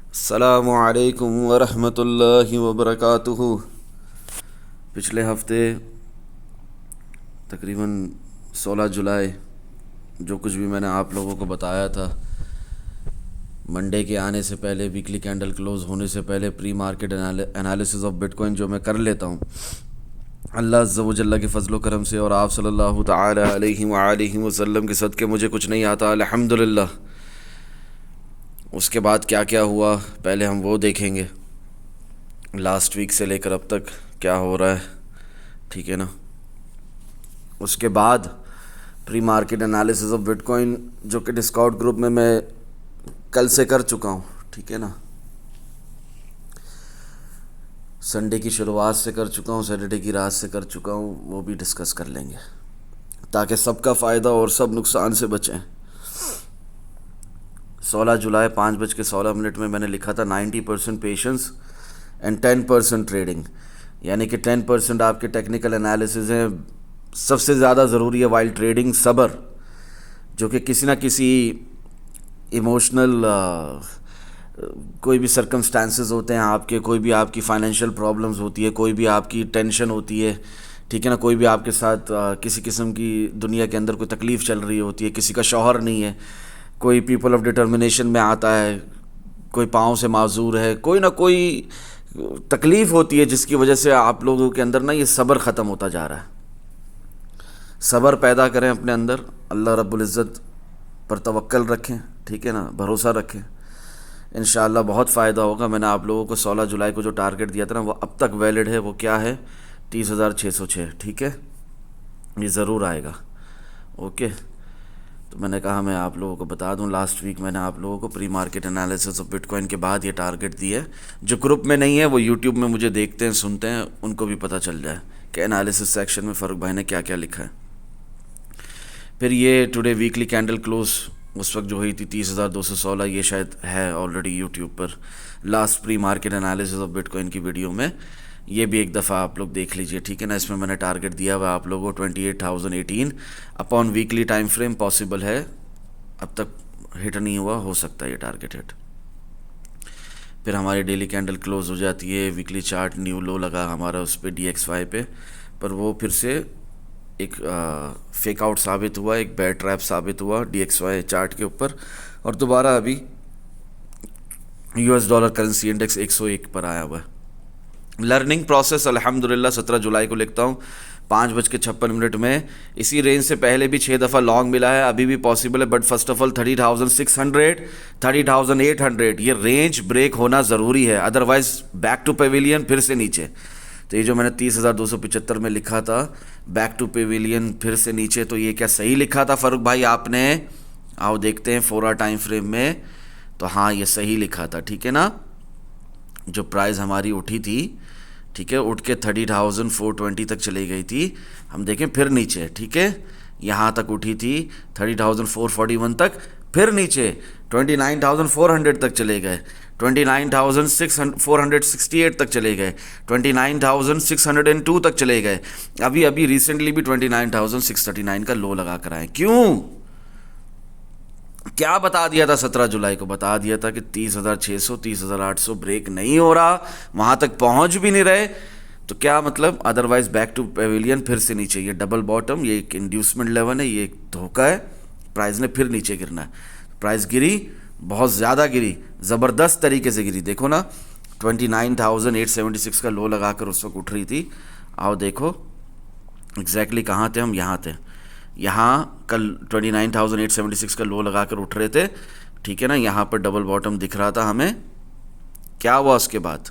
अस्सलामु अलैकुम वरहमतुल्लाहि वबरकातुहू। पिछले हफ्ते तकरीबन 16 जुलाई जो कुछ भी मैंने आप लोगों को बताया था, मंडे के आने से पहले, वीकली कैंडल क्लोज होने से पहले pre market analysis of bitcoin जो मैं कर लेता हूँ अल्लाह अज़्ज़ा व जल्ला के फ़ज़ल व करम से और आप सल्लल्लाहु तआला अलैहि व आलिहि वसल्लम के सदक़े मुझे कुछ नहीं आता, अल्हम्दुलिल्लाह। उसके बाद क्या क्या हुआ पहले हम वो देखेंगे, लास्ट वीक से लेकर अब तक क्या हो रहा है, ठीक है ना। उसके बाद pre market analysis of bitcoin जो कि डिस्कॉर्ड ग्रुप में मैं कल से कर चुका हूँ, ठीक है ना। संडे की शुरुआत से कर चुका हूँ, सैटरडे की रात से कर चुका हूँ, वो भी डिस्कस कर लेंगे ताकि सबका फ़ायदा और सब नुकसान से बचें। 16 जुलाई 5:16 में मैंने लिखा था 90% पेशेंस एंड 10% ट्रेडिंग, यानी कि 10% आपके टेक्निकल एनालिसिस हैं, सबसे ज़्यादा ज़रूरी है वाइल ट्रेडिंग सब्र, जो कि किसी ना किसी इमोशनल कोई भी सर्कमस्टांसेस होते हैं आपके, कोई भी आपकी फाइनेंशियल प्रॉब्लम्स होती है, कोई भी आपकी टेंशन होती है, ठीक है ना, कोई भी आपके साथ किसी किस्म की दुनिया के अंदर कोई तकलीफ़ चल रही होती है, किसी का शौहर नहीं है, कोई पीपल ऑफ डिटर्मिनेशन में आता है, कोई पाँव से माजूर है, कोई ना कोई तकलीफ़ होती है जिसकी वजह से आप लोगों के अंदर ना ये सब्र ख़त्म होता जा रहा है। सब्र पैदा करें अपने अंदर, अल्लाह रब्बुल इज़्ज़त पर तवक्कल रखें, ठीक है ना, भरोसा रखें, इंशाअल्लाह बहुत फ़ायदा होगा। मैंने आप लोगों को 16 जुलाई को जो टारगेट दिया था ना, वो अब तक वैलिड है। वो क्या है? 30,606, ठीक है, ये ज़रूर आएगा। ओके, तो मैंने कहा मैं आप लोगों को बता दूं, लास्ट वीक मैंने आप लोगों को pre market analysis of bitcoin के बाद ये टारगेट दिया है। जो ग्रुप में नहीं है वो यूट्यूब में मुझे देखते हैं, सुनते हैं, उनको भी पता चल जाए कि एनालिसिस सेक्शन में फ़ारूक भाई ने क्या क्या लिखा है। फिर ये टुडे वीकली कैंडल क्लोज उस वक्त जो हुई थी 30,216, ये शायद है ऑलरेडी यूट्यूब पर, last pre market analysis of bitcoin की वीडियो में, ये भी एक दफ़ा आप लोग देख लीजिए, ठीक है ना। इसमें मैंने टारगेट दिया हुआ आप लोगों को 28,018 upon weekly time frame possible है, अब तक हिट नहीं हुआ, हो सकता है ये टारगेट हिट। फिर हमारी डेली कैंडल क्लोज हो जाती है, वीकली चार्ट न्यू लो लगा हमारा उस पर DXY पे, पर वो फिर से एक फेक आउट साबित हुआ, एक बेयर ट्रैप साबित हुआ DXY चार्ट के ऊपर, और दोबारा अभी US डॉलर करेंसी इंडेक्स 101 पर आया हुआ है। लर्निंग प्रोसेस अल्हम्दुलिल्लाह 17 जुलाई को लिखता हूँ 5:56 में, इसी रेंज से पहले भी 6 दफ़ा लॉन्ग मिला है, अभी भी पॉसिबल है, बट फर्स्ट ऑफ ऑल 30,600 30,800 ये रेंज ब्रेक होना ज़रूरी है, अदरवाइज बैक टू पेविलियन फिर से नीचे। तो ये जो मैंने 30,275 में लिखा था बैक टू पेविलियन फिर से नीचे, तो ये क्या सही लिखा था फ़ारूक भाई आपने? आओ देखते हैं 4 आवर टाइम फ्रेम में, तो हाँ ये सही लिखा था, ठीक है ना। जो प्राइस हमारी उठी थी, ठीक है, उठ के 30,420 तक चली गई थी, हम देखें फिर नीचे, ठीक है, यहाँ तक उठी थी 30,441 तक, फिर नीचे 29,400 तक चले गए, 29,468 तक चले गए, 29,602 तक चले गए, अभी अभी रिसेंटली भी 29,639 का लो लगा कर आए। क्यों? क्या बता दिया था 17 जुलाई को? बता दिया था कि 30,600 30,800 ब्रेक नहीं हो रहा, वहां तक पहुंच भी नहीं रहे, तो क्या मतलब, अदरवाइज बैक टू पेविलियन फिर से नीचे। ये डबल बॉटम, ये एक इंड्यूसमेंट लेवल है, ये एक धोखा है, प्राइस ने फिर नीचे गिरना है। प्राइस गिरी, बहुत ज़्यादा गिरी, ज़बरदस्त तरीके से गिरी, देखो ना 29,876 का लो लगाकर उस वक्त उठ रही थी। आओ देखो एग्जैक्टली कहाँ थे हम, यहाँ थे, यहाँ कल 29,876 का लो लगाकर उठ रहे थे, ठीक है ना, यहाँ पर डबल बॉटम दिख रहा था हमें। क्या हुआ उसके बाद?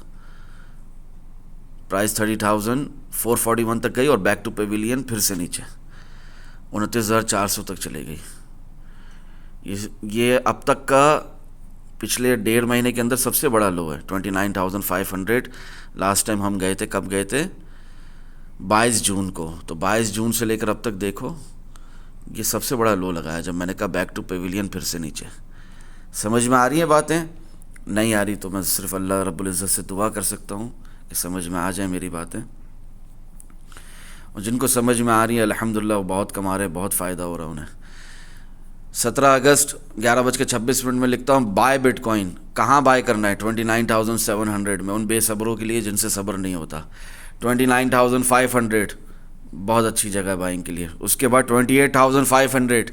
प्राइस 30,441 तक गई और बैक टू पेविलियन फिर से नीचे 29,400 तक चली गई। ये अब तक का पिछले 1.5 महीने के अंदर सबसे बड़ा लो है, 29,500। लास्ट टाइम हम गए थे, कब गए थे? 22 जून को। तो 22 जून से लेकर अब तक देखो, ये सबसे बड़ा लो लगाया जब मैंने कहा बैक टू पेविलियन फिर से नीचे। समझ में आ रही हैं बातें? नहीं आ रही तो मैं सिर्फ अल्लाह रब्बुल इज़्ज़त से दुआ कर सकता हूँ कि समझ में आ जाए मेरी बातें, और जिनको समझ में आ रही है अल्हम्दुलिल्लाह वो बहुत कमा रहे हैं, बहुत फ़ायदा हो रहा है उन्हें। 17 अगस्त 11:26 में लिखता हूँ बाय बिटकॉइन। कहाँ बाय करना है? 29,700 में, उन बेसब्रों के लिए जिनसे सब्र नहीं होता। 29,500 बहुत अच्छी जगह है बाइंग के लिए। उसके बाद 28,500,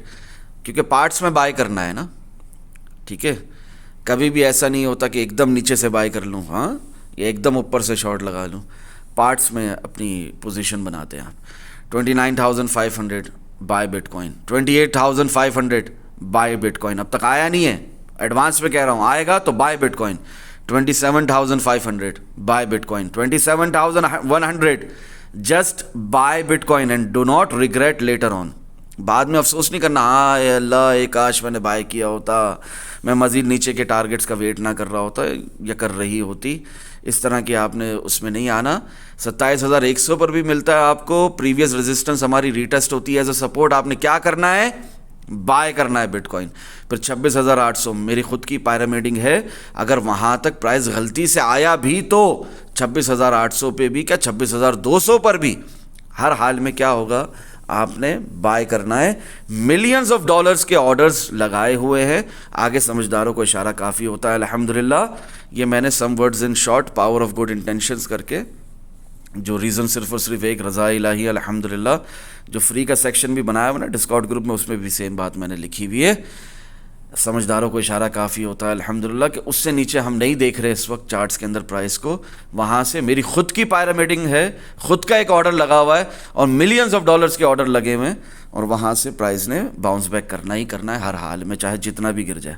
क्योंकि पार्ट्स में बाय करना है ना, ठीक है। कभी भी ऐसा नहीं होता कि एकदम नीचे से बाय कर लूँ, हाँ, या एकदम ऊपर से शॉर्ट लगा लूँ। पार्ट्स में अपनी पोजीशन बनाते हैं आप। 29,500 बाय बिटकॉइन, 28,500 बाय बिटकॉइन। अब तक आया नहीं है, एडवांस में कह रहा हूँ, आएगा तो buy bitcoin. 27,500 buy bitcoin, 27,100 just buy bitcoin and do not regret later on. बाद में अफसोस नहीं करना, हाँ अल्लाह एक काश मैंने बाय किया होता, मैं मज़ीद नीचे के टारगेट्स का वेट ना कर रहा होता या कर रही होती। इस तरह की आपने उसमें नहीं आना। 27,100 पर भी मिलता है आपको, प्रीवियस रेजिस्टेंस हमारी रीटेस्ट होती है एज अ सपोर्ट। आपने क्या करना है? बाय करना है बिटकॉइन। फिर 26,800 मेरी खुद की पैरामीडिंग है, अगर वहाँ तक प्राइस गलती से आया भी तो 26,800 पे भी क्या 26,200 पर भी, हर हाल में क्या होगा, आपने बाय करना है। मिलियंस ऑफ डॉलर्स के ऑर्डर्स लगाए हुए हैं, आगे समझदारों को इशारा काफ़ी होता है अल्हम्दुलिल्लाह। ये मैंने some words in short, power of good intentions करके, जो रीज़न सिर्फ और सिर्फ एक, रज़ा इलाही अल्हम्दुलिल्लाह। जो फ्री का सेक्शन भी बनाया हुआ ना डिस्कॉर्ड ग्रुप में, उसमें भी सेम बात मैंने लिखी हुई है। समझदारों को इशारा काफ़ी होता है अल्हम्दुलिल्लाह कि उससे नीचे हम नहीं देख रहे इस वक्त चार्ट्स के अंदर प्राइस को। वहाँ से मेरी खुद की पैरामीडिंग है, खुद का एक ऑर्डर लगा हुआ है और मिलियंस ऑफ डॉलर्स के ऑर्डर लगे हुए हैं, और वहाँ से प्राइस ने बाउंस बैक करना ही करना है हर हाल में, चाहे जितना भी गिर जाए।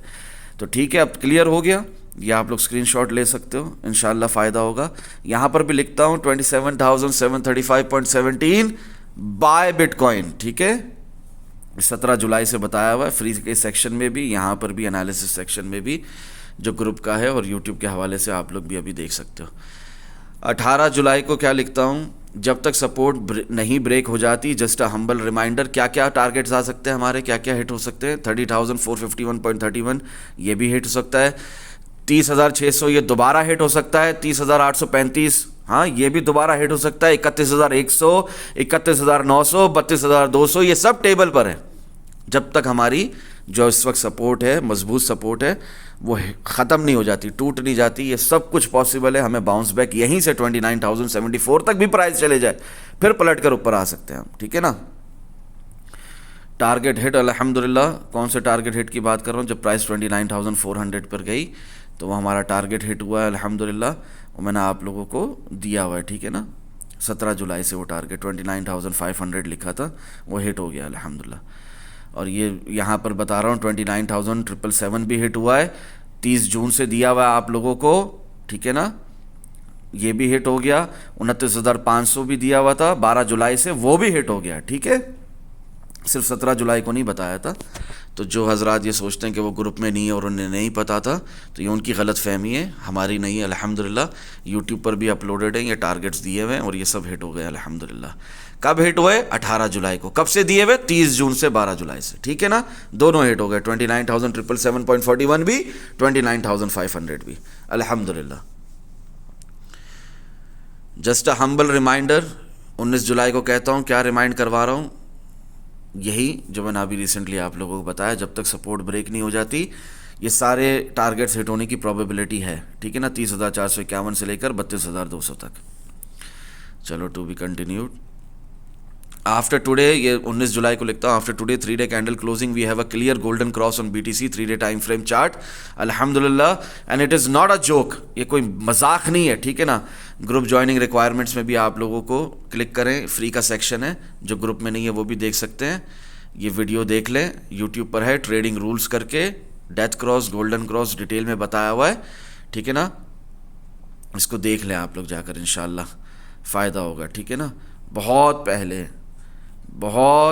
तो ठीक है, अब क्लियर हो गया। ये आप लोग स्क्रीनशॉट ले सकते हो, इंशाल्लाह फ़ायदा होगा। यहाँ पर भी लिखता हूँ 27,735.17 बाय बिटकॉइन, ठीक है। 17 जुलाई से बताया हुआ है फ्री के सेक्शन में भी, यहाँ पर भी एनालिसिस सेक्शन में भी, जो ग्रुप का है, और यूट्यूब के हवाले से आप लोग भी अभी देख सकते हो। 18 जुलाई को क्या लिखता हूँ, जब तक सपोर्ट नहीं ब्रेक हो जाती, जस्ट अ हम्बल रिमाइंडर। क्या क्या टारगेट्स आ सकते हैं हमारे, क्या क्या हिट हो सकते हैं? 30,451.31 ये भी हिट हो सकता है। 30,600 ये दोबारा हिट हो सकता है। 30,835, हाँ ये भी दोबारा हिट हो सकता है। 31,100, 31,900, 32,200, ये सब टेबल पर है। जब तक हमारी जो इस वक्त सपोर्ट है, मजबूत सपोर्ट है, वो ख़त्म नहीं हो जाती, टूट नहीं जाती, ये सब कुछ पॉसिबल है। हमें बाउंस बैक यहीं से 29,074 तक भी प्राइस चले जाए, फिर पलट कर ऊपर आ सकते हैं हम, ठीक है ना। टारगेट हिट अल्हम्दुलिल्लाह। कौन से टारगेट हिट की बात कर रहा हूँ? जब प्राइस 29,400 पर गई तो वो हमारा टारगेट हिट हुआ है अल्हम्दुलिल्लाह, वो मैंने आप लोगों को दिया हुआ है, ठीक है ना। 17 जुलाई से वो टारगेट 29,500 लिखा था, वो हिट हो गया अल्हम्दुलिल्लाह। और ये यहाँ पर बता रहा हूँ 29,777 भी हिट हुआ है, 30 जून से दिया हुआ है आप लोगों को, ठीक है ना। ये भी हिट हो गया। 29,500 भी दिया हुआ था 12 जुलाई से, वो भी हिट हो गया, ठीक है। सिर्फ 17 जुलाई को नहीं बताया था। तो जो हजरात ये सोचते हैं कि वो ग्रुप में नहीं है और उन्हें नहीं पता था, तो ये उनकी गलत फहमी है, हमारी नहीं है अल्हम्दुलिल्लाह। यूट्यूब पर भी अपलोडेड है, ये टारगेट्स दिए हुए हैं और ये सब हिट हो गए अल्हम्दुलिल्लाह। कब हिट हुए? 18 जुलाई को। कब से दिए हुए? 30 जून से 12 जुलाई से, ठीक है ना। दोनों हिट हो गए, 29,777.41 भी, 29,500 भी अल्हम्दुलिल्लाह। जस्ट अ हम्बल रिमाइंडर, 19 जुलाई को कहता हूँ, क्या रिमाइंड करवा रहा हूँ? यही जो मैंने अभी रिसेंटली आप लोगों को बताया, जब तक सपोर्ट ब्रेक नहीं हो जाती, ये सारे टारगेट्स हिट होने की प्रोबेबिलिटी है, ठीक है ना। 30,451 से लेकर 32,200 तक। चलो, to be continued. After today, ये 19 जुलाई को लिखता हूँ, after today 3 day candle closing we have a clear golden cross on BTC 3 day time frame chart अल्हम्दुलिल्लाह, and it is not a joke, ये कोई मजाक नहीं है, ठीक है ना। ग्रुप ज्वाइनिंग रिक्वायरमेंट्स में भी आप लोगों को क्लिक करें, फ्री का सेक्शन है, जो ग्रुप में नहीं है वो भी देख सकते हैं। ये वीडियो देख लें, यूट्यूब पर है, ट्रेडिंग रूल्स करके, death cross, golden cross detail में बताया हुआ है, ठीक है ना। इसको देख लें आप लोग जाकर, इंशाल्लाह फ़ायदा होगा, ठीक है ना। बहुत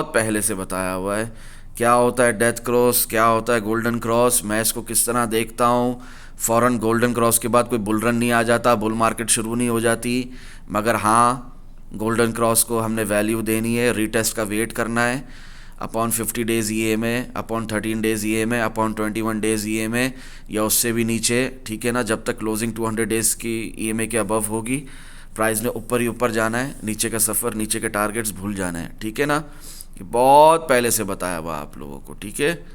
पहले से बताया हुआ है क्या होता है डेथ क्रॉस, क्या होता है गोल्डन क्रॉस, मैं इसको किस तरह देखता हूँ। फ़ौरन गोल्डन क्रॉस के बाद कोई बुल रन नहीं आ जाता, बुल मार्केट शुरू नहीं हो जाती, मगर हाँ गोल्डन क्रॉस को हमने वैल्यू देनी है, रीटेस्ट का वेट करना है, upon 50 days EMA, upon 13 days EMA, upon 21 days EMA, या उससे भी नीचे, ठीक है ना। जब तक क्लोजिंग 200 डेज़ की EMA के अबव होगी, प्राइस ने ऊपर ही ऊपर जाना है, नीचे का सफ़र, नीचे के टारगेट्स भूल जाना है, ठीक है ना। ये बहुत पहले से बताया हुआ आप लोगों को, ठीक है।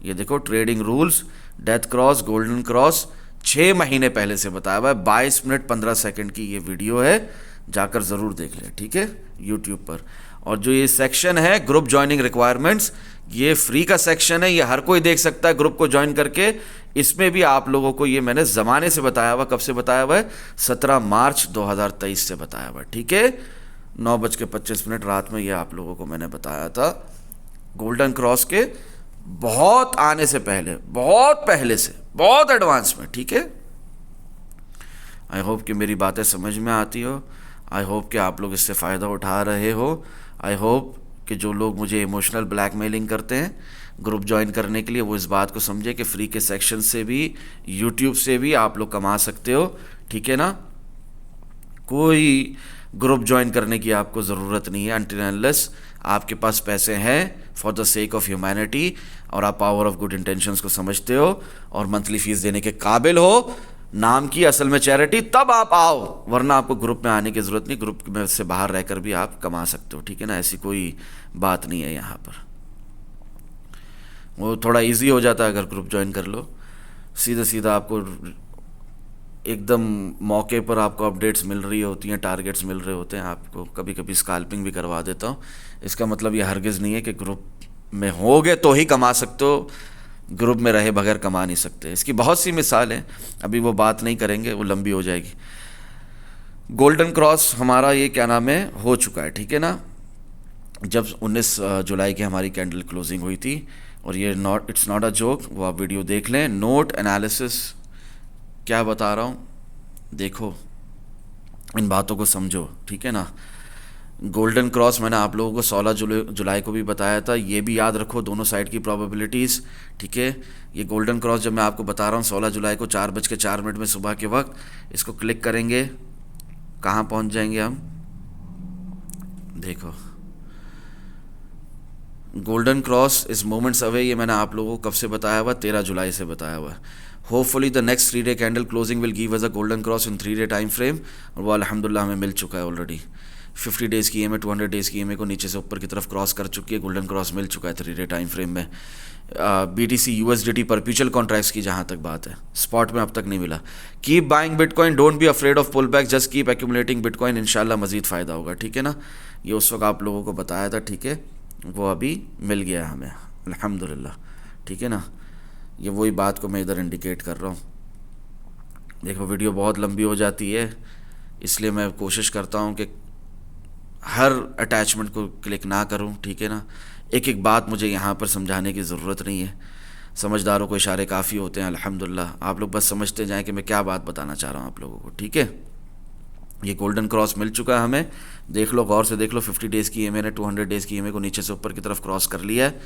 ये देखो trading rules, death cross, golden cross, 6 महीने पहले से बताया हुआ है। 22 मिनट 15 सेकंड की ये वीडियो है, जाकर ज़रूर देख लें, ठीक है, यूट्यूब पर। और जो ये सेक्शन है ग्रुप ज्वाइनिंग रिक्वायरमेंट्स, ये फ्री का सेक्शन है, ये हर कोई देख सकता है ग्रुप को ज्वाइन करके। इसमें भी आप लोगों को ये मैंने ज़माने से बताया हुआ, कब से बताया हुआ है, 17 मार्च 2023 से बताया हुआ, ठीक है। 9:25 रात में ये आप लोगों को मैंने बताया था, गोल्डन क्रॉस के बहुत आने से पहले, बहुत पहले से, बहुत एडवांस में, ठीक है। आई होप कि मेरी बातें समझ में आती हो, आई होप कि आप लोग इससे फ़ायदा उठा रहे हो। आई होप कि जो लोग मुझे इमोशनल ब्लैकमेलिंग करते हैं ग्रुप ज्वाइन करने के लिए, वो इस बात को समझे कि फ्री के सेक्शन से भी, यूट्यूब से भी आप लोग कमा सकते हो, ठीक है ना। कोई ग्रुप ज्वाइन करने की आपको ज़रूरत नहीं है अनटिल अनलेस आपके पास पैसे हैं for the sake of humanity, और आप पावर ऑफ गुड इंटेंशंस को समझते हो और मंथली फीस देने के काबिल हो, नाम की असल में चैरिटी, तब आप आओ, वरना आपको ग्रुप में आने की ज़रूरत नहीं। ग्रुप में से बाहर रहकर भी आप कमा सकते हो, ठीक है ना, ऐसी कोई बात नहीं है यहाँ पर। वो थोड़ा इजी हो जाता है अगर ग्रुप ज्वाइन कर लो, सीधा सीधा आपको एकदम मौके पर आपको अपडेट्स मिल रही होती हैं, टारगेट्स मिल रहे होते हैं आपको। कभी कभी स्कैल्पिंग भी करवा देता हूँ। इसका मतलब ये हरगिज़ नहीं है कि ग्रुप में होगे तो ही कमा सकते हो, ग्रुप में रहे बगैर कमा नहीं सकते। इसकी बहुत सी मिसाल हैं, अभी वो बात नहीं करेंगे, वो लंबी हो जाएगी। गोल्डन क्रॉस हमारा ये क्या नाम है, हो चुका है, ठीक है ना। जब 19 जुलाई की हमारी कैंडल क्लोजिंग हुई थी, और ये इट्स नॉट अ जोक, वो आप वीडियो देख लें, नोट एनालिसिस क्या बता रहा हूँ, देखो, इन बातों को समझो, ठीक है ना। गोल्डन क्रॉस मैंने आप लोगों को 16 जुलाई को भी बताया था, ये भी याद रखो, दोनों साइड की प्रोबेबिलिटीज़, ठीक है। ये गोल्डन क्रॉस जब मैं आपको बता रहा हूँ 16 जुलाई को 4:04 में सुबह के वक्त, इसको क्लिक करेंगे, कहाँ पहुँच जाएंगे हम, देखो, गोल्डन क्रॉस इस मोमेंट्स अवे, ये मैंने आप लोगों को कब से बताया हुआ, 13 जुलाई से बताया हुआ है। Hopefully the next 3 day candle closing will give us a golden cross in 3 day time frame, और वो अल्हम्दुलिल्लाह हमें मिल चुका है ऑलरेडी। 50 डेज़ की EMA 200 डेज़ की EMA को नीचे से ऊपर की तरफ क्रॉस कर चुकी है, गोल्डन क्रॉस मिल चुका है 3 डे टाइम फ्रेम में। BTC USDT परपेचुअल कॉन्ट्रैक्ट्स की जहाँ तक बात है, स्पॉट में अब तक नहीं मिला। Keep buying bitcoin, don't be afraid of pull back, just keep accumulating bitcoin, इंशाल्लाह मजीद फ़ायदा होगा, ठीक है ना। ये उस वक्त आप लोगों को बताया था, ठीक है, वो अभी मिल गया हमें अल्हम्दुलिल्लाह, ठीक है ना। ये वही बात को मैं इधर इंडिकेट कर रहा हूँ। देखो वीडियो बहुत लंबी हो जाती है, इसलिए मैं कोशिश करता हूँ कि हर अटैचमेंट को क्लिक ना करूँ, ठीक है ना। एक एक बात मुझे यहाँ पर समझाने की ज़रूरत नहीं है, समझदारों को इशारे काफ़ी होते हैं अल्हम्दुलिल्लाह। आप लोग बस समझते जाएं कि मैं क्या बात बताना चाह रहा हूँ आप लोगों को, ठीक है। ये गोल्डन क्रॉस मिल चुका है हमें, देख लो, गौर से देख लो। 50 डेज़ की EMA ने 200 डेज़ की EMA को नीचे से ऊपर की तरफ क्रॉस कर लिया है,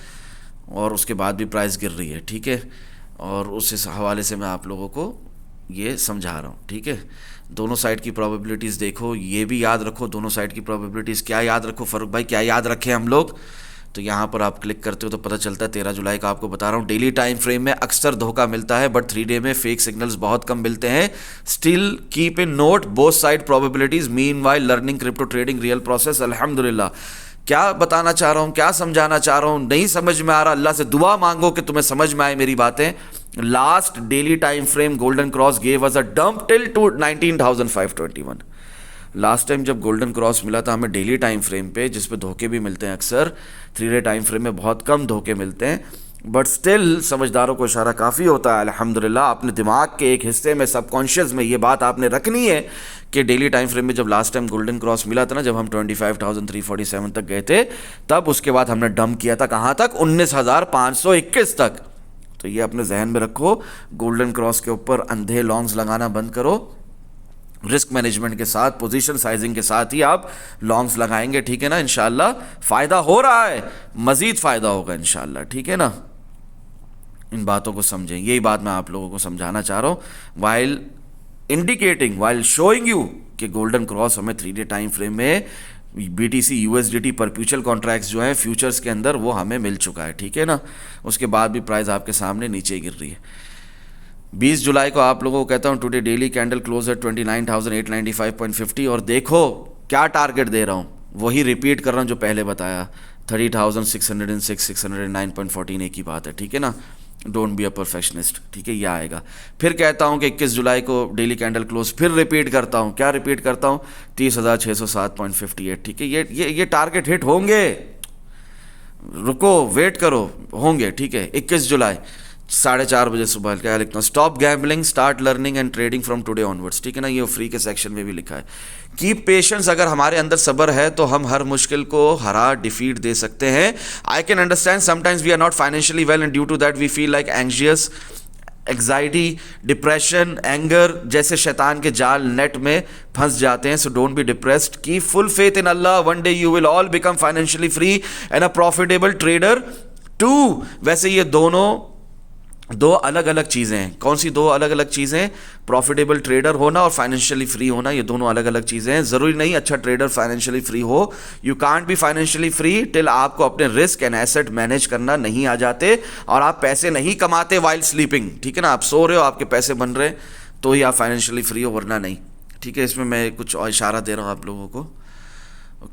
और उसके बाद भी प्राइस गिर रही है, ठीक है। और उस हवाले से मैं आप लोगों को ये समझा रहा हूँ, ठीक है। दोनों साइड की प्रोबेबिलिटीज़ देखो, ये भी याद रखो, दोनों साइड की प्रोबेबिलिटीज़ क्या याद रखो, फ़ारूक भाई क्या याद रखें हम लोग, तो यहाँ पर आप क्लिक करते हो तो पता चलता है। 13 जुलाई का आपको बता रहा हूँ, डेली टाइम फ्रेम में अक्सर धोखा मिलता है, बट 3 डे में फेक सिग्नल्स बहुत कम मिलते हैं। Still keep in note both side probabilities, meanwhile learning crypto trading real process. अल्हम्दुलिल्लाह, क्या बताना चाह रहा हूँ, क्या समझाना चाह रहा हूँ, नहीं समझ में आ रहा, अल्लाह से दुआ मांगो कि तुम्हें समझ में आए मेरी बातें। Last daily time frame golden cross gave us a dump till to 19,521। Last time जब गोल्डन क्रॉस मिला था हमें डेली टाइम फ्रेम पे, जिस पे धोखे भी मिलते हैं अक्सर, 3 डे टाइम फ्रेम में बहुत कम धोखे मिलते हैं, बट स्टिल समझदारों को इशारा काफ़ी होता है अल्हम्दुलिल्लाह। अपने दिमाग के एक हिस्से में, सबकॉन्शियस में ये बात आपने रखनी है कि डेली टाइम फ्रेम में जब लास्ट टाइम गोल्डन क्रॉस मिला था ना, जब हम 25,347 तक गए थे, तब उसके बाद हमने डंप किया था कहाँ तक, 19,521 तक। तो ये अपने जहन में रखो, गोल्डन क्रॉस के ऊपर अंधे लॉन्ग्स लगाना बंद करो, रिस्क मैनेजमेंट के साथ, पोजीशन साइजिंग के साथ ही आप लॉन्ग्स लगाएंगे, ठीक है ना। इंशाल्लाह फ़ायदा हो रहा है, मज़ीद फ़ायदा होगा इंशाल्लाह, ठीक है ना। इन बातों को समझें, यही बात मैं आप लोगों को समझाना चाह रहा हूँ, while indicating, while showing you कि गोल्डन क्रॉस हमें 3 डे टाइम फ्रेम में BTC USDT परपेचुअल कॉन्ट्रैक्ट्स जो हैं फ्यूचर्स के अंदर, वो हमें मिल चुका है, ठीक है ना। उसके बाद भी प्राइस आपके सामने नीचे गिर रही है। 20 जुलाई को आप लोगों को कहता हूँ, टुडे डेली कैंडल क्लोज है 29,895.50, और देखो क्या टारगेट दे रहा हूँ, वही रिपीट कर रहा हूँ जो पहले बताया, 30,606, 609.14, एक ही बात है, ठीक है ना। डोंट बी अ परफेक्शनिस्ट, ठीक है, ये आएगा। फिर कहता हूँ कि 21 जुलाई को डेली कैंडल क्लोज, फिर रिपीट करता हूँ, क्या रिपीट करता हूँ, 30,607.58, ठीक है, ये टारगेट हिट होंगे, रुको वेट करो, होंगे, ठीक है। 21 जुलाई 4:30 बजे सुबह, क्या लिखता हूँ, stop gambling, start learning and trading from today onwards, ठीक है ना, ये फ्री के सेक्शन में भी लिखा है। कीप पेशेंस, अगर हमारे अंदर सब्र है तो हम हर मुश्किल को हरा डिफीट दे सकते हैं। I can understand sometimes we are not financially well and due to that we feel like anxious, anxiety, depression, anger जैसे शैतान के जाल नेट में फंस जाते हैं। So don't be depressed, keep full faith in अल्लाह, one day you will all become financially free and a profitable trader too. वैसे ये दोनों दो अलग अलग चीज़ें हैं। कौन सी दो अलग अलग चीज़ें? प्रॉफिटेबल ट्रेडर होना और फाइनेंशियली फ्री होना, ये दोनों अलग अलग चीज़ें हैं। ज़रूरी नहीं अच्छा ट्रेडर फाइनेंशियली फ्री हो। You can't be financially free till आपको अपने रिस्क एंड एसेट मैनेज करना नहीं आ जाते और आप पैसे नहीं कमाते वाइल स्लीपिंग, ठीक है ना, आप सो रहे हो, आपके पैसे बन रहे तो ही आप फाइनेंशियली फ्री हो, वरना नहीं, ठीक है। इसमें मैं कुछ और इशारा दे रहा हूँ आप लोगों को,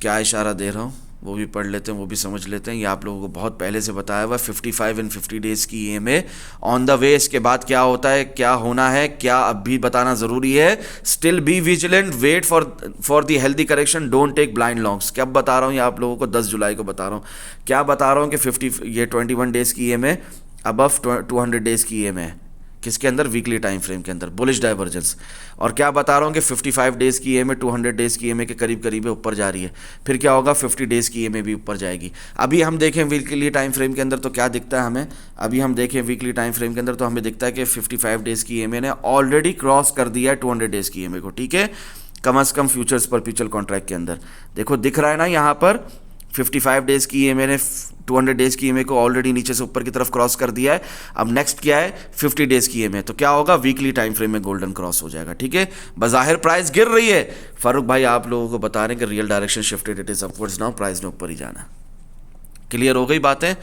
क्या इशारा दे रहा हूँ वो भी पढ़ लेते हैं, वो भी समझ लेते हैं। ये आप लोगों को बहुत पहले से बताया हुआ, 55 इन 50 डेज़ की EMA ऑन द वे। इसके बाद क्या होता है, क्या होना है, क्या अब भी बताना ज़रूरी है। Still be vigilant, wait for the healthy correction, don't take blind longs. क्या बता रहा हूँ ये आप लोगों को, 10 जुलाई को बता रहा हूँ। क्या बता रहा हूँ कि 21 डेज़ की EMA अबव 200 डेज़ की EMA है, किसके अंदर, वीकली टाइम फ्रेम के अंदर, बुलिश डाइवर्जेंस। और क्या बता रहा हूँ कि 55 डेज़ की EMA 200 डेज़ की EMA के करीब करीब है, ऊपर जा रही है। फिर क्या होगा, 50 डेज़ की EMA भी ऊपर जाएगी। अभी हम देखें वीकली टाइम फ्रेम के अंदर तो क्या दिखता है हमें, अभी हम देखें वीकली टाइम फ्रेम के अंदर तो हमें दिखता है कि 55 डेज़ की EMA ने ऑलरेडी क्रॉस कर दिया है 200 डेज़ की EMA को, ठीक है, कम से कम फ्यूचर्स परपेचुअल कॉन्ट्रैक्ट के अंदर। देखो दिख रहा है ना यहाँ पर, 55 डेज़ की EMA ने 200 डेज़ की EMA को ऑलरेडी नीचे से ऊपर की तरफ क्रॉस कर दिया है। अब नेक्स्ट क्या है, 50 डेज़ की EMA, तो क्या होगा, वीकली टाइम फ्रेम में गोल्डन क्रॉस हो जाएगा, ठीक है। बज़ाहिर प्राइस गिर रही है, फारूक भाई आप लोगों को बता रहे हैं कि real direction shifted, it is upwards now, price ने ऊपर ही जाना। क्लियर हो गई बातें,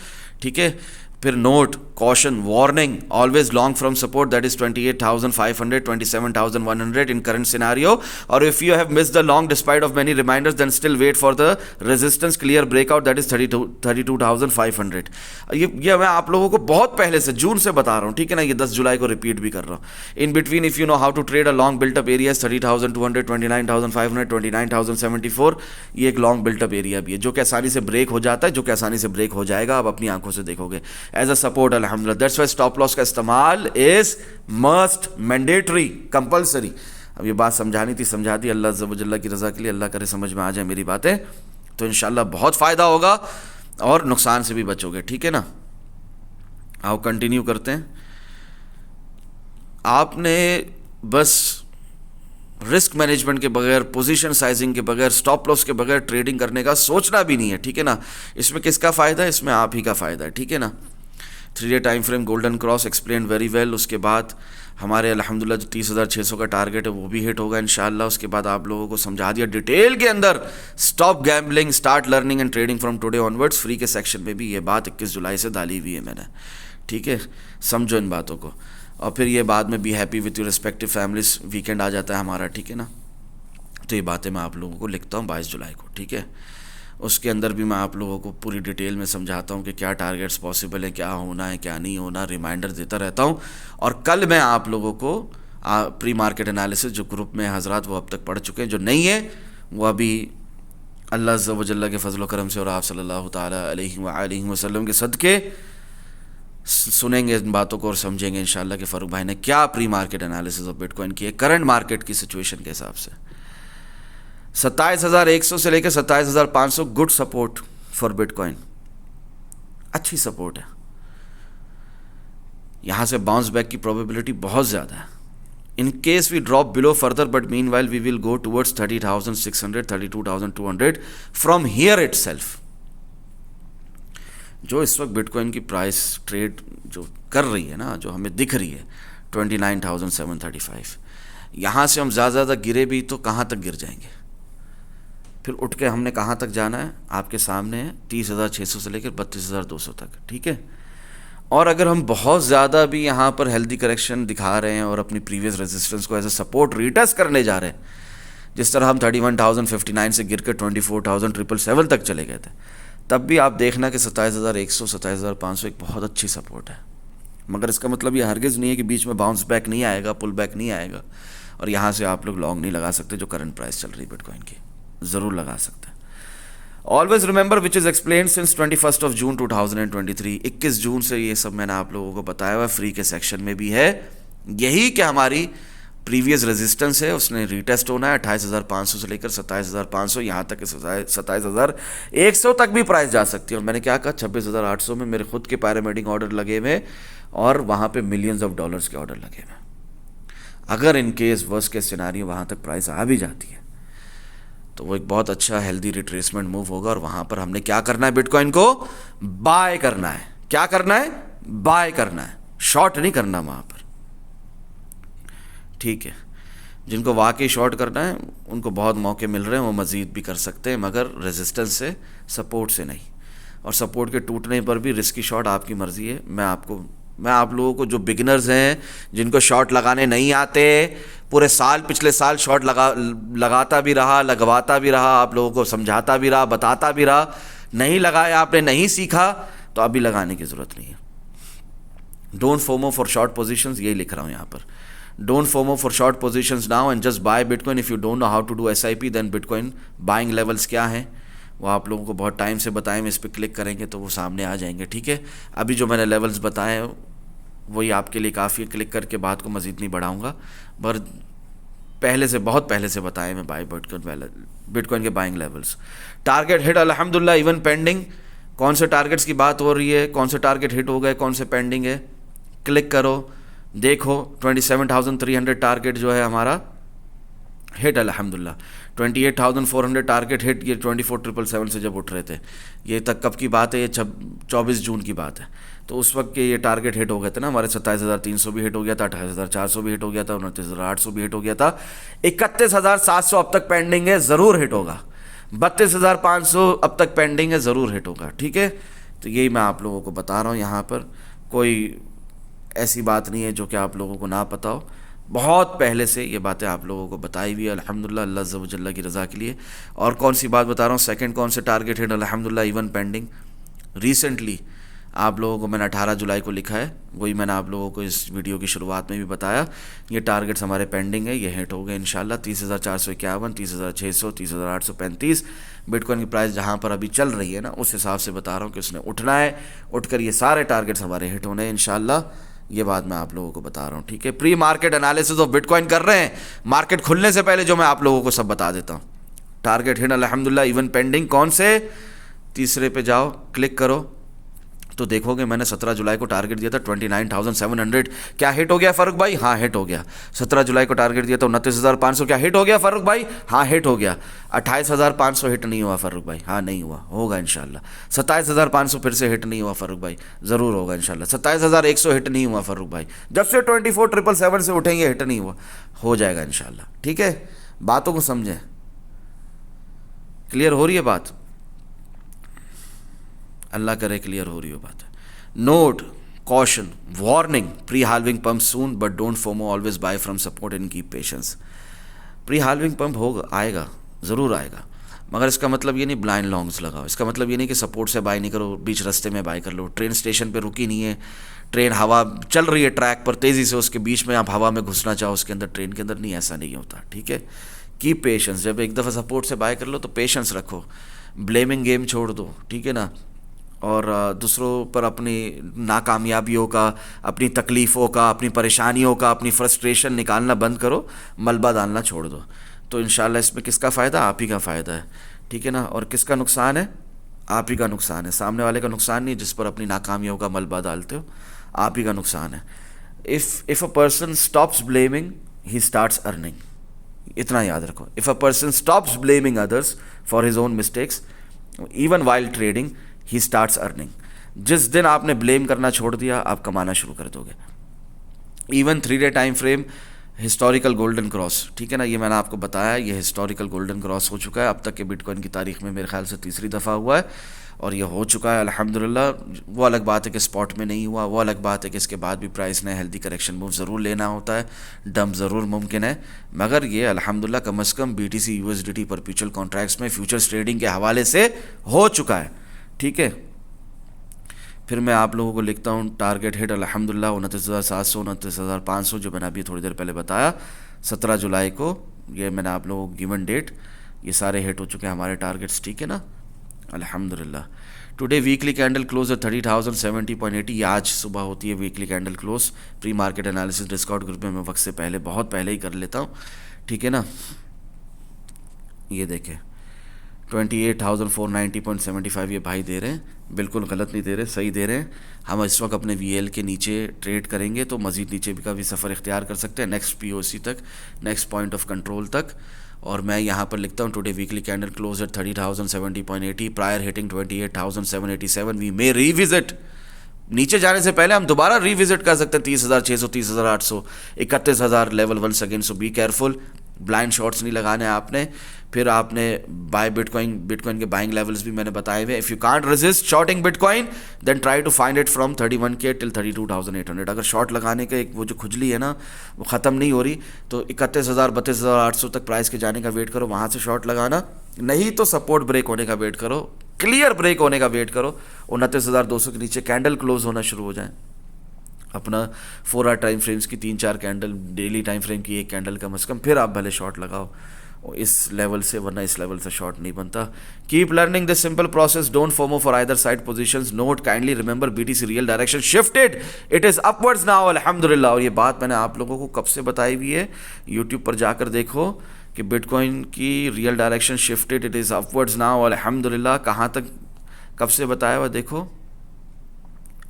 ठीक है। फिर note, caution, warning, always long from support that is 28,500, 27,100 in current scenario, or if you have missed the long despite of many reminders, then still wait for the resistance clear breakout that is 32,500। ये मैं आप लोगों को बहुत पहले से जून से बता रहा हूँ, ठीक है ना, ये 10 जुलाई को रिपीट भी कर रहा हूँ। In between if you know how to trade a long built up area 30,200, 29,500, 29,074, ये एक लॉन्ग बिल्टअप एरिया भी है जो कि आसानी से ब्रेक हो जाता है, जो कि आसानी से ब्रेक हो जाएगा, आप अपनी आंखों से देखोगे एज अ सपोर्ट। अल्हम्दुलिल्लाह, दैट्स व्हाई स्टॉप लॉस का इस्तेमाल इज मस्ट, मैंडेटरी, कंपल्सरी। अब ये बात समझानी थी, समझा दी, अल्लाह अज़्ज़ा व जल्ला की रज़ा के लिए, अल्लाह करे समझ में आ जाए मेरी बातें, तो इंशाल्लाह बहुत फ़ायदा होगा और नुकसान से भी बचोगे, ठीक है ना। आओ कंटिन्यू करते हैं। आपने बस रिस्क मैनेजमेंट के बगैर, पोजीशन साइजिंग के बगैर, स्टॉप लॉस के बगैर ट्रेडिंग करने का सोचना भी नहीं है, ठीक है ना। इसमें किसका फ़ायदा है, इसमें आप ही का फ़ायदा है, ठीक है ना। 3 day time frame golden cross explain very well. उसके बाद हमारे अल्हम्दुलिल्लाह जो 30,600 का टारगेट है वो भी हिट होगा इंशाल्लाह। उसके बाद आप लोगों को समझा दिया डिटेल के अंदर, stop gambling, start learning and trading from today onwards. Free के सेक्शन में भी ये बात 21 जुलाई से डाली हुई है मैंने, ठीक है, समझो इन बातों को। और फिर ये बाद में be happy with your respective families, weekend आ जाता है हमारा, ठीक है ना। तो ये बातें मैं आप लोगों को लिखता हूँ 22 जुलाई को, ठीक है। उसके अंदर भी मैं आप लोगों को पूरी डिटेल में समझाता हूँ कि क्या टारगेट्स पॉसिबल है, क्या होना है, क्या नहीं होना, रिमाइंडर देता रहता हूँ। और कल मैं आप लोगों को प्री मार्केट एनालिसिस जो ग्रुप में हजरात वो अब तक पढ़ चुके हैं, जो नहीं है वो अभी अल्लाह अज़्ज़ा व जल्ला के फजल करम से और आप सल्लल्लाहु ताला अलैहि वसल्लम के सदके सुनेंगे इन बातों को और समझेंगे इंशाल्लाह कि फ़ारूक भाई ने क्या pre market analysis of bitcoin की है करंट मार्केट की सिचुएशन के हिसाब से। 27,100 से लेकर 27,500 गुड सपोर्ट फॉर बिटकॉइन, अच्छी सपोर्ट है। यहां से बाउंस बैक की प्रोबेबिलिटी बहुत ज़्यादा है। In case we drop below further, but meanwhile we will go towards 30,600, 32,200 from here itself. जो इस वक्त बिटकॉइन की प्राइस ट्रेड जो कर रही है ना, जो हमें दिख रही है 29,735, यहाँ से हम ज़्यादा गिरे भी तो कहाँ तक गिर जाएंगे, फिर उठ के हमने कहाँ तक जाना है, आपके सामने है 30,600 से लेकर 32,200 तक, ठीक है। और अगर हम बहुत ज़्यादा भी यहाँ पर हेल्दी करेक्शन दिखा रहे हैं और अपनी प्रीवियस रेजिस्टेंस को एज ए सपोर्ट रीटेस्ट करने जा रहे हैं, जिस तरह हम 31,059 से गिर कर 24,777 तक चले गए थे, तब भी आप देखना कि 27,100, 27,500 एक बहुत अच्छी सपोर्ट है, मगर इसका मतलब ये हरगिज़ नहीं है कि बीच में बाउंस बैक नहीं आएगा, पुल बैक नहीं आएगा और यहाँ से आप लोग लॉन्ग नहीं लगा सकते। जो करंट प्राइस चल रही है बिटकॉइन की, ज़रूर लगा सकते हैं। Always remember which is explain since 21 of June 2023, 21 जून से ये सब मैंने आप लोगों को बताया हुआ, फ्री के सेक्शन में भी है यही कि हमारी प्रीवियस रेजिस्टेंस है उसने रीटेस्ट होना है 28,500 से लेकर 27,500, यहाँ तक 27,100 तक भी प्राइस जा सकती है। और मैंने क्या कहा, 26,800 में मेरे खुद के पैरामीडिक ऑर्डर लगे हुए और वहाँ पे मिलियंस ऑफ डॉलर्स के ऑर्डर लगे हुए। अगर इन केस वर्स्ट के सिनारियो वहाँ तक प्राइस आ भी जाती है तो वो एक बहुत अच्छा हेल्दी रिट्रेसमेंट मूव होगा और वहाँ पर हमने क्या करना है, बिटकॉइन को बाय करना है। क्या करना है, बाय करना है, शॉर्ट नहीं करना वहाँ पर, ठीक है। जिनको वाकई शॉर्ट करना है उनको बहुत मौके मिल रहे हैं, वो मज़ीद भी कर सकते हैं, मगर रेजिस्टेंस से, सपोर्ट से नहीं। और सपोर्ट के टूटने पर भी रिस्की शॉट आपकी मर्ज़ी है। मैं आप लोगों को, जो बिगिनर्स हैं जिनको शॉट लगाने नहीं आते, पूरे साल, पिछले साल शॉट लगाता भी रहा, लगवाता भी रहा, आप लोगों को समझाता भी रहा, बताता भी रहा, नहीं लगाया आपने, नहीं सीखा, तो अभी लगाने की ज़रूरत नहीं है। Don't FOMO for short positions, यही लिख रहा हूँ यहाँ पर। Don't FOMO for short positions now and just buy bitcoin. If you don't know how to do SIP, then bitcoin buying levels क्या हैं वो आप लोगों को बहुत टाइम से बताएं। इस पर क्लिक करेंगे तो वो सामने आ जाएंगे, ठीक है। अभी जो मैंने लेवल्स बताए वही आपके लिए काफ़ी है। क्लिक करके बात को मज़ीद नहीं बढ़ाऊँगा, पर पहले से, बहुत पहले से बताए मैं बाय बिटकॉइन के बाइंग लेवल्स। टारगेट हिट अल्हम्दुलिल्लाह इवन पेंडिंग। कौन से टारगेट्स की बात हो रही है, कौन से टारगेट हिट हो गए, कौन से पेंडिंग है, क्लिक करो, देखो। 27,300 टारगेट जो है हमारा हिट अल्हम्दुलिल्लाह। 28,400 टारगेट हिट, ये 24,777 से जब उठ रहे थे। ये तक कब की बात है, ये 24 जून की बात है। तो उस वक्त के ये टारगेट हिट हो गए थे ना हमारे। 27,300 भी हिट हो गया था, 28,400 भी हिट हो गया था, 29,800 भी हिट हो गया था। 31,700 अब तक पेंडिंग है, ज़रूर हिट होगा। 32,500 अब तक पेंडिंग है, ज़रूर हिट होगा, ठीक है। तो यही मैं आप लोगों को बता रहा हूँ यहाँ पर। कोई ऐसी बात नहीं है जो कि आप लोगों को ना पता हो, बहुत पहले से ये बातें आप लोगों को बताई हुई है अल्हम्दुलिल्लाह, अल्लाह अज़्ज़ा व जल्ला की रज़ा के लिए। और कौन सी बात बता रहा हूँ, सेकंड कौन से टारगेट हिट अल्हम्दुलिल्लाह इवन पेंडिंग। रिसेंटली आप लोगों को मैंने 18 जुलाई को लिखा है, वही मैंने आप लोगों को इस वीडियो की शुरुआत में भी बताया। ये टारगेट्स हमारे पेंडिंग है, ये हिट हो गए इंशाल्लाह। 30,451, 30,600, 30,835 बिटकॉइन की प्राइस जहाँ पर अभी चल रही है ना, उस हिसाब से बता रहा हूँ कि उसने उठना है। उठकर ये सारे टारगेट्स हमारे हिट होने हैं इंशाल्लाह। ये बात मैं आप लोगों को बता रहा हूँ, ठीक है। Pre market analysis of bitcoin कर रहे हैं, मार्केट खुलने से पहले जो मैं आप लोगों को सब बता देता हूँ। टारगेट हिट अल्हम्दुलिल्लाह इवन पेंडिंग। कौन से, तीसरे पे जाओ, क्लिक करो तो देखोगे मैंने 17 जुलाई को टारगेट दिया था 29,700। क्या हिट हो गया फारूक भाई? हाँ हिट हो गया। 17 जुलाई को टारगेट दिया था 29,500। क्या हिट हो गया फारूक भाई? हाँ हिट हो गया। 28,500 हिट नहीं हुआ फारूक भाई? हाँ नहीं हुआ, होगा इंशाल्लाह। 27,500 फिर से हिट नहीं हुआ फारूक भाई? ज़रूर होगा इंशाल्लाह। 27,100 हिट नहीं हुआ फारूक भाई? जब से 24,777 से उठेंगे हिट नहीं हुआ, हो जाएगा इंशाल्लाह, ठीक है। बातों को समझें, क्लियर हो रही है बात? अल्लाह करे क्लियर हो रही हो बात। Note, caution, warning, pre halving pump soon but don't FOMO, always buy from support and keep patience. Pre halving pump होगा, आएगा, ज़रूर आएगा, मगर इसका मतलब ये नहीं ब्लाइंड लॉन्ग्स लगाओ। इसका मतलब ये नहीं कि सपोर्ट से बाय नहीं करो, बीच रास्ते में बाय कर लो। ट्रेन स्टेशन पे रुकी नहीं है, ट्रेन हवा चल रही है ट्रैक पर तेज़ी से, उसके बीच में आप हवा में घुसना चाहो उसके अंदर, ट्रेन के अंदर नहीं, ऐसा नहीं होता, ठीक है। Keep patience. जब एक दफ़ा सपोर्ट से बाय कर लो तो पेशेंस रखो, ब्लेमिंग गेम छोड़ दो, ठीक है ना। और दूसरों पर अपनी नाकामयाबियों का, अपनी तकलीफ़ों का, अपनी परेशानियों का, अपनी फ्रस्ट्रेशन निकालना बंद करो, मलबा डालना छोड़ दो। तो इंशाल्लाह इसमें किसका फ़ायदा? आप ही का फ़ायदा है, ठीक है ना। और किसका नुकसान है? आप ही का नुकसान है, सामने वाले का नुकसान नहीं, जिस पर अपनी नाकामियों का मलबा डालते हो, आप ही का नुकसान है। If a person stops blaming he starts earning. इतना याद रखो, if a person stops blaming others for his own mistakes even while trading he starts earning. जिस दिन आपने ब्लेम करना छोड़ दिया, आप कमाना शुरू कर दोगे। इवन 3-डे time frame, historical golden cross, ठीक है ना, ये मैंने आपको बताया, ये हिस्टोरिकल गोल्डन क्रॉस हो चुका है। अब तक के बिटकॉइन की तारीख में मेरे ख्याल से तीसरी दफ़ा हुआ है और ये हो चुका है अल्हम्दुलिल्लाह। वो अलग बात है कि स्पॉट में नहीं हुआ, वो अलग बात है कि इसके बाद भी प्राइस ने हेल्दी करेक्शन मूव ज़रूर लेना होता है, डंप ज़रूर मुमकिन है, मगर ये अल्हम्दुलिल्लाह कम अज़ कम BTC USDT परपेचुअल कॉन्ट्रैक्ट्स में फ्यूचर्स ट्रेडिंग के हवाले से हो चुका है, ठीक है। फिर मैं आप लोगों को लिखता हूँ टारगेट हिट अल्हम्दुलिल्लाह 29,700 29,500 जो मैंने अभी थोड़ी देर पहले बताया 17 जुलाई को, ये मैंने आप लोगों को गिवन डेट, ये सारे हिट हो चुके हैं हमारे टारगेट्स, ठीक है ना, अल्हम्दुलिल्लाह। टुडे वीकली कैंडल क्लोज है 30,070.80, आज सुबह होती है weekly candle close. Pre market analysis discount group में मैं वक्त से पहले बहुत पहले ही कर लेता हूँ, ठीक है ना। ये देखें 28,490.75 ये भाई दे रहे हैं, बिल्कुल गलत नहीं दे रहे, सही दे रहे हैं। हम इस वक्त अपने वीएल के नीचे ट्रेड करेंगे तो मज़ीद नीचे भी का भी सफ़र इख्तियार कर सकते हैं, नेक्स्ट पीओसी तक, नेक्स्ट पॉइंट ऑफ कंट्रोल तक। और मैं यहाँ पर लिखता हूँ today weekly candle close at 30,070.80, prior hitting 28,787, we may revisit, नीचे जाने से पहले हम दोबारा रीविजिट कर सकते हैं 30,600 30,800 31,000 level once again. So be careful, blind shots नहीं लगाने आपने। फिर आपने बाय बिटकॉइन के बाइंग लेवल्स भी मैंने बताए हुए। If you can't resist shorting bitcoin then try to find it from 31K till 32,800। अगर शॉर्ट लगाने का एक वो जो खुजली है ना वो ख़त्म नहीं हो रही तो 31,000 32,800 तक प्राइस के जाने का वेट करो, वहाँ से शॉर्ट लगाना, नहीं तो सपोर्ट ब्रेक होने का वेट करो, क्लियर ब्रेक होने का वेट करो, 29,200 के नीचे कैंडल क्लोज होना शुरू हो जाए। अपना 4 आवर टाइम फ्रेम्स की 3-4 कैंडल, डेली टाइम फ्रेम की एक कैंडल कम से कम, फिर आप भले शॉर्ट लगाओ इस लेवल से, वरना इस लेवल से शॉर्ट नहीं बनता। Keep learning this simple process, don't FOMO for either side positions, note kindly remember BTC real direction shifted, it is upwards now अल्हम्दुलिल्लाह। और ये बात मैंने आप लोगों को कब से बताई हुई है, यूट्यूब पर जाकर देखो कि बिटकॉइन की real direction shifted, it is upwards now अल्हम्दुलिल्लाह। कहाँ तक कब से बताया हुआ, देखो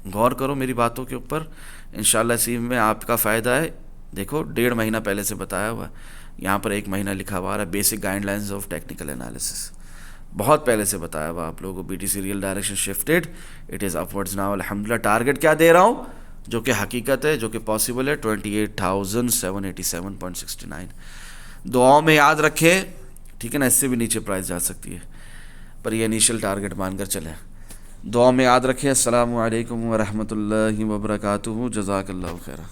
गौर करो मेरी बातों के ऊपर, इंशाल्लाह इसी में आपका फ़ायदा है। देखो 1.5 महीना पहले से बताया हुआ, यहाँ पर 1 महीना लिखा हुआ है, basic guidelines of technical analysis, बहुत पहले से बताया हुआ आप लोगों को। BTC real direction shifted, it is upwards now अल्हम्दुलिल्लाह। टारगेट क्या दे रहा हूँ जो कि हकीकत है, जो कि पॉसिबल है, 28,787.69। दुआओं में याद रखें, ठीक है ना, इससे भी नीचे प्राइस जा सकती है, पर ये इनिशियल टारगेट मानकर चलें। दुआ में याद रखें। अस्सलामु अलैकुम व रहमतुल्लाहि व बरकातुहू। जज़ाकल्लाहु खैरा।